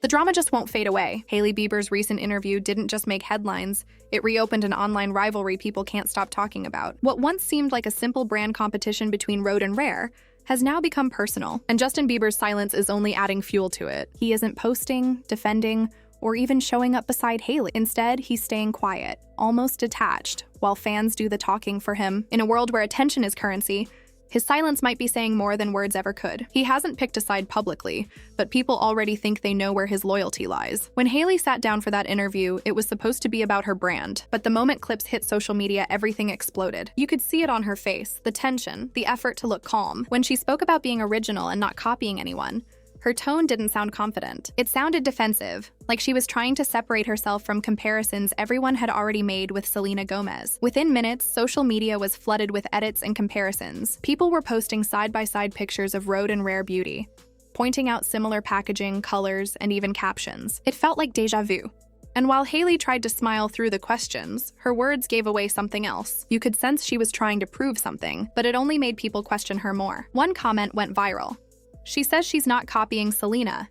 The drama just won't fade away. Hailey Bieber's recent interview didn't just make headlines, it reopened an online rivalry people can't stop talking about. What once seemed like a simple brand competition between Road and Rare has now become personal, and Justin Bieber's silence is only adding fuel to it. He isn't posting, defending, or even showing up beside Hailey. Instead, he's staying quiet, almost detached, while fans do the talking for him. In a world where attention is currency, his silence might be saying more than words ever could. He hasn't picked a side publicly, but people already think they know where his loyalty lies. When Hailey sat down for that interview, it was supposed to be about her brand, but the moment clips hit social media, everything exploded. You could see it on her face, the tension, the effort to look calm. When she spoke about being original and not copying anyone, her tone didn't sound confident. It sounded defensive, like she was trying to separate herself from comparisons everyone had already made with Selena Gomez. Within minutes, social media was flooded with edits and comparisons. People were posting side-by-side pictures of Road and Rare beauty, pointing out similar packaging, colors, and even captions. It felt like déjà vu. And while Hailey tried to smile through the questions, her words gave away something else. You could sense she was trying to prove something, but it only made people question her more. One comment went viral. She says she's not copying Selena,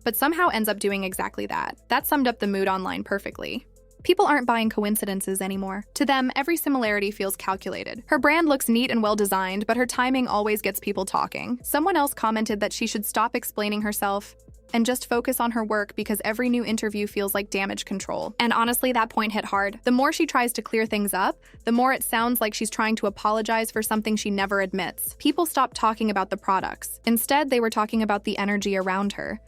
but somehow ends up doing exactly that. That summed up the mood online perfectly. People aren't buying coincidences anymore. To them, every similarity feels calculated. Her brand looks neat and well-designed, but her timing always gets people talking. Someone else commented that she should stop explaining herself and just focus on her work because every new interview feels like damage control. And honestly, that point hit hard. The more she tries to clear things up, the more it sounds like she's trying to apologize for something she never admits. People stopped talking about the products. Instead, they were talking about the energy around her.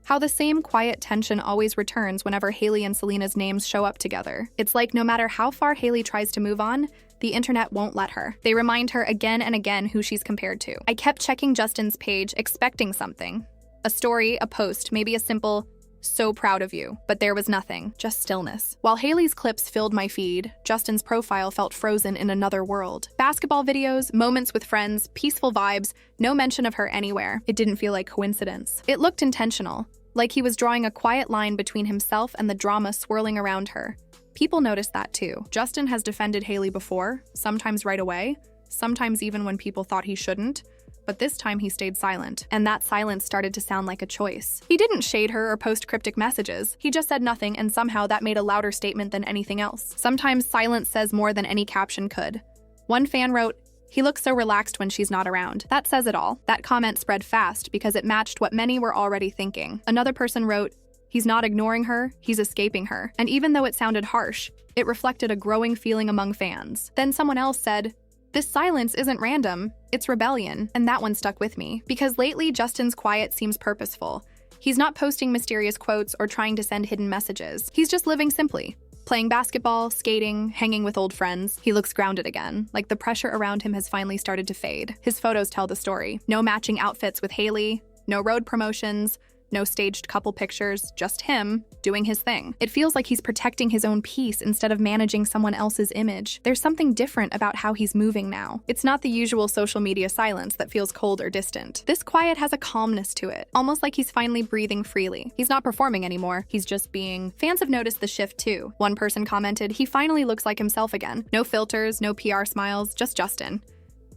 How the same quiet tension always returns whenever Hailey and Selena's names show up together. It's like no matter how far Hailey tries to move on, the internet won't let her. They remind her again and again who she's compared to. I kept checking Justin's page, expecting something. A story, a post, maybe a simple, "so proud of you," but there was nothing, just stillness. While Hailey's clips filled my feed, Justin's profile felt frozen in another world. Basketball videos, moments with friends, peaceful vibes, no mention of her anywhere. It didn't feel like coincidence. It looked intentional, like he was drawing a quiet line between himself and the drama swirling around her. People noticed that too. Justin has defended Hailey before, sometimes right away, sometimes even when people thought he shouldn't. But this time he stayed silent, and that silence started to sound like a choice. He didn't shade her or post cryptic messages. He just said nothing, and somehow that made a louder statement than anything else. Sometimes silence says more than any caption could. One fan wrote, "He looks so relaxed when she's not around." That says it all. That comment spread fast because it matched what many were already thinking. Another person wrote, "He's not ignoring her, he's escaping her." And even though it sounded harsh, it reflected a growing feeling among fans. Then someone else said, "This silence isn't random, it's rebellion." And that one stuck with me, because lately Justin's quiet seems purposeful. He's not posting mysterious quotes or trying to send hidden messages. He's just living simply. Playing basketball, skating, hanging with old friends. He looks grounded again, like the pressure around him has finally started to fade. His photos tell the story. No matching outfits with Hailey, no road promotions, no staged couple pictures, just him doing his thing. It feels like he's protecting his own peace instead of managing someone else's image. There's something different about how he's moving now. It's not the usual social media silence that feels cold or distant. This quiet has a calmness to it, almost like he's finally breathing freely. He's not performing anymore, he's just being. Fans have noticed the shift too. One person commented, "He finally looks like himself again. No filters, no PR smiles, just Justin."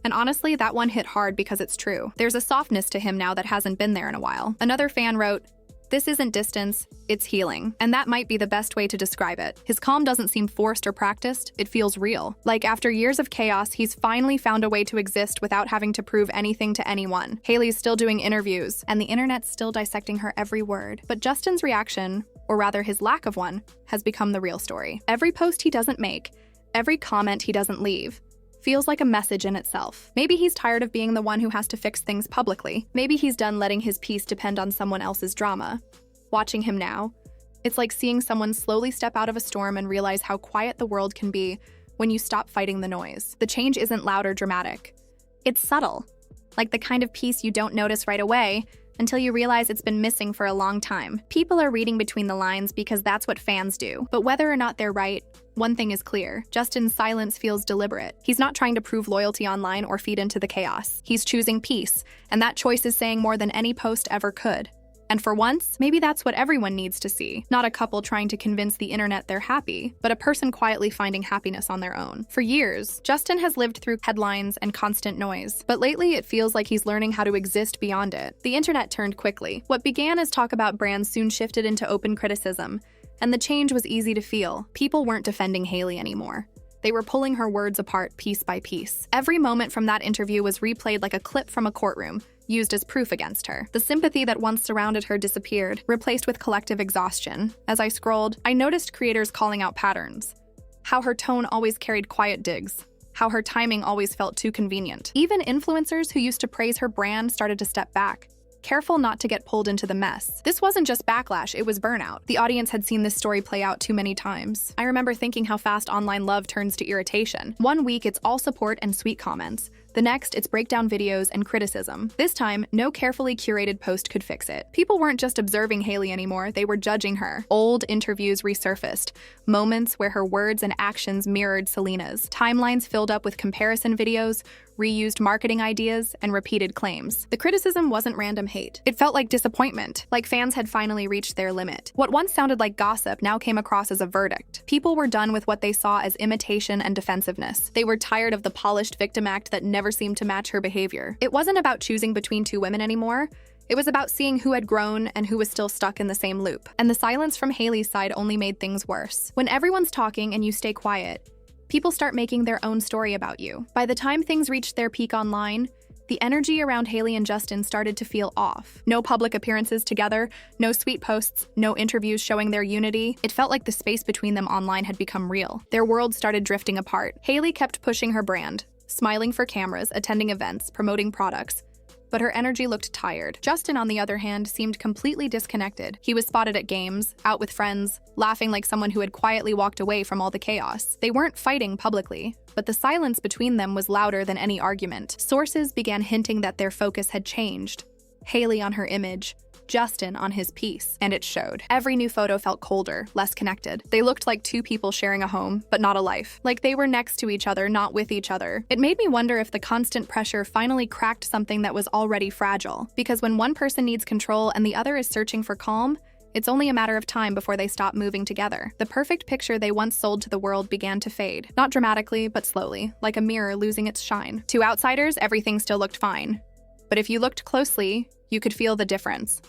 And honestly, that one hit hard because it's true. There's a softness to him now that hasn't been there in a while. Another fan wrote, "This isn't distance, it's healing." And that might be the best way to describe it. His calm doesn't seem forced or practiced, it feels real. Like after years of chaos, he's finally found a way to exist without having to prove anything to anyone. Hailey's still doing interviews, and the internet's still dissecting her every word. But Justin's reaction, or rather his lack of one, has become the real story. Every post he doesn't make, every comment he doesn't leave, feels like a message in itself. Maybe he's tired of being the one who has to fix things publicly. Maybe he's done letting his peace depend on someone else's drama. Watching him now, it's like seeing someone slowly step out of a storm and realize how quiet the world can be when you stop fighting the noise. The change isn't loud or dramatic. It's subtle, like the kind of peace you don't notice right away until you realize it's been missing for a long time. People are reading between the lines because that's what fans do. But whether or not they're right, one thing is clear. Justin's silence feels deliberate. He's not trying to prove loyalty online or feed into the chaos. He's choosing peace, and that choice is saying more than any post ever could. And for once, maybe that's what everyone needs to see. Not a couple trying to convince the internet they're happy, but a person quietly finding happiness on their own. For years, Justin has lived through headlines and constant noise, but lately it feels like he's learning how to exist beyond it. The internet turned quickly. What began as talk about brands soon shifted into open criticism, and the change was easy to feel. People weren't defending Hailey anymore. They were pulling her words apart piece by piece. Every moment from that interview was replayed like a clip from a courtroom, used as proof against her. The sympathy that once surrounded her disappeared, replaced with collective exhaustion. As I scrolled, I noticed creators calling out patterns. How her tone always carried quiet digs. How her timing always felt too convenient. Even influencers who used to praise her brand started to step back, careful not to get pulled into the mess. This wasn't just backlash, it was burnout. The audience had seen this story play out too many times. I remember thinking how fast online love turns to irritation. One week, it's all support and sweet comments. The next, it's breakdown videos and criticism. This time, no carefully curated post could fix it. People weren't just observing Hailey anymore, they were judging her. Old interviews resurfaced, moments where her words and actions mirrored Selena's. Timelines filled up with comparison videos, reused marketing ideas, and repeated claims. The criticism wasn't random hate. It felt like disappointment, like fans had finally reached their limit. What once sounded like gossip now came across as a verdict. People were done with what they saw as imitation and defensiveness. They were tired of the polished victim act that never seemed to match her behavior. It wasn't about choosing between two women anymore. It was about seeing who had grown and who was still stuck in the same loop. And the silence from Hailey's side only made things worse. When everyone's talking and you stay quiet, people start making their own story about you. By the time things reached their peak online, the energy around Hailey and Justin started to feel off. No public appearances together, no sweet posts, no interviews showing their unity. It felt like the space between them online had become real. Their worlds started drifting apart. Hailey kept pushing her brand, smiling for cameras, attending events, promoting products, but her energy looked tired. Justin, on the other hand, seemed completely disconnected. He was spotted at games, out with friends, laughing like someone who had quietly walked away from all the chaos. They weren't fighting publicly, but the silence between them was louder than any argument. Sources began hinting that their focus had changed. Hailey on her image, Justin on his peace, and it showed. Every new photo felt colder, less connected. They looked like two people sharing a home, but not a life. Like they were next to each other, not with each other. It made me wonder if the constant pressure finally cracked something that was already fragile. Because when one person needs control and the other is searching for calm, it's only a matter of time before they stop moving together. The perfect picture they once sold to the world began to fade. Not dramatically, but slowly, like a mirror losing its shine. To outsiders, everything still looked fine. But if you looked closely, you could feel the difference.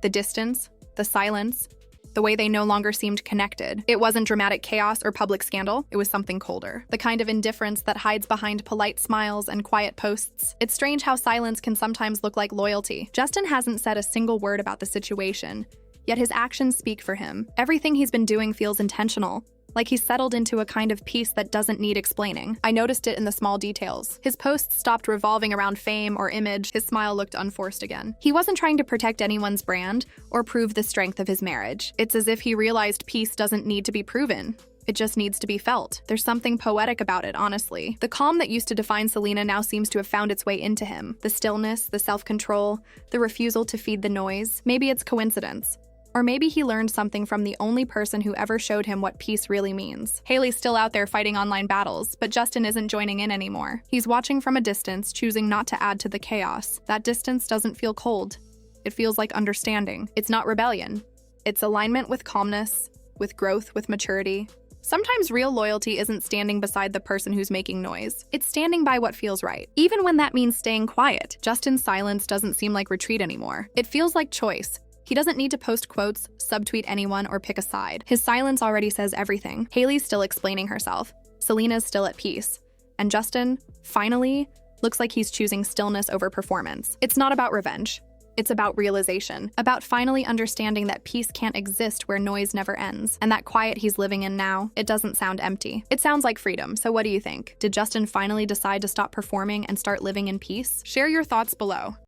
The distance, the silence, the way they no longer seemed connected. It wasn't dramatic chaos or public scandal, it was something colder. The kind of indifference that hides behind polite smiles and quiet posts. It's strange how silence can sometimes look like loyalty. Justin hasn't said a single word about the situation, yet his actions speak for him. Everything he's been doing feels intentional, like he's settled into a kind of peace that doesn't need explaining. I noticed it in the small details. His posts stopped revolving around fame or image. His smile looked unforced again. He wasn't trying to protect anyone's brand or prove the strength of his marriage. It's as if he realized peace doesn't need to be proven. It just needs to be felt. There's something poetic about it, honestly. The calm that used to define Selena now seems to have found its way into him. The stillness, the self-control, the refusal to feed the noise. Maybe it's coincidence. Or maybe he learned something from the only person who ever showed him what peace really means. Hailey's still out there fighting online battles, but Justin isn't joining in anymore. He's watching from a distance, choosing not to add to the chaos. That distance doesn't feel cold. It feels like understanding. It's not rebellion. It's alignment with calmness, with growth, with maturity. Sometimes real loyalty isn't standing beside the person who's making noise. It's standing by what feels right, even when that means staying quiet. Justin's silence doesn't seem like retreat anymore. It feels like choice. He doesn't need to post quotes, subtweet anyone, or pick a side. His silence already says everything. Hailey's still explaining herself. Selena's still at peace. And Justin, finally, looks like he's choosing stillness over performance. It's not about revenge. It's about realization, about finally understanding that peace can't exist where noise never ends. And that quiet he's living in now, it doesn't sound empty. It sounds like freedom. So what do you think? Did Justin finally decide to stop performing and start living in peace? Share your thoughts below.